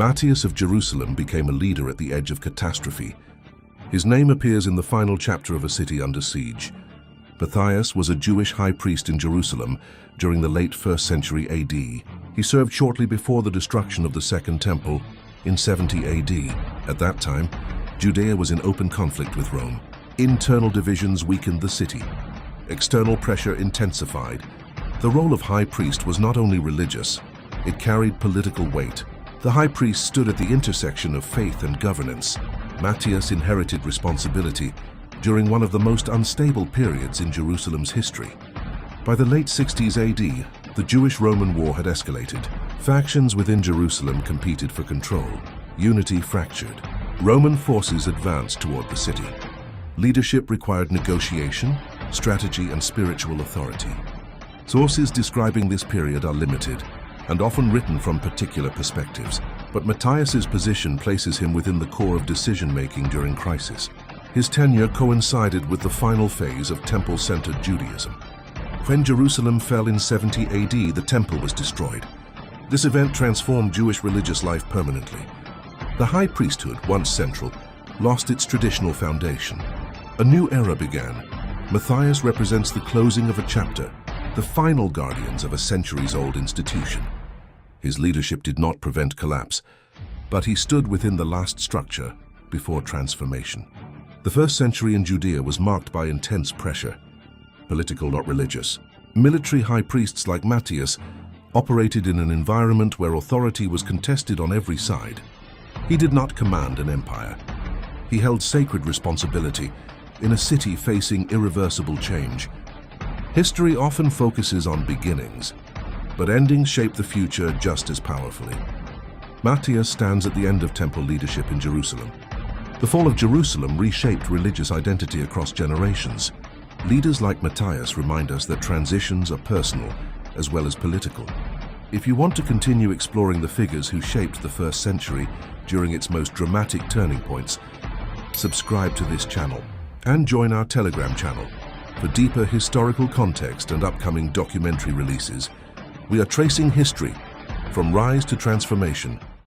Matthias of Jerusalem became a leader at the edge of catastrophe. His name appears in the final chapter of A City Under Siege. Matthias was a Jewish high priest in Jerusalem during the late 1st century AD. He served shortly before the destruction of the Second Temple in 70 AD. At that time, Judea was in open conflict with Rome. Internal divisions weakened the city. External pressure intensified. The role of high priest was not only religious, it carried political weight. The high priest stood at the intersection of faith and governance. Matthias inherited responsibility during one of the most unstable periods in Jerusalem's history. By the late 60s AD, the Jewish-Roman War had escalated. Factions within Jerusalem competed for control. Unity fractured. Roman forces advanced toward the city. Leadership required negotiation, strategy, and spiritual authority. Sources describing this period are limited and often written from particular perspectives, but Matthias's position places him within the core of decision-making during crisis. His tenure coincided with the final phase of temple-centered Judaism. When Jerusalem fell in 70 AD, the temple was destroyed. This event transformed Jewish religious life permanently. The high priesthood, once central, lost its traditional foundation. A new era began. Matthias represents the closing of a chapter, the final guardians of a centuries-old institution. His leadership did not prevent collapse, but he stood within the last structure before transformation. The 1st century in Judea was marked by intense pressure, political not religious. Military high priests like Matthias operated in an environment where authority was contested on every side. He did not command an empire. He held sacred responsibility in a city facing irreversible change. History often focuses on beginnings, but endings shape the future just as powerfully. Matthias stands at the end of temple leadership in Jerusalem. The fall of Jerusalem reshaped religious identity across generations. Leaders like Matthias remind us that transitions are personal as well as political. If you want to continue exploring the figures who shaped the 1st century during its most dramatic turning points, subscribe to this channel and join our Telegram channel for deeper historical context and upcoming documentary releases. We are tracing history from rise to transformation,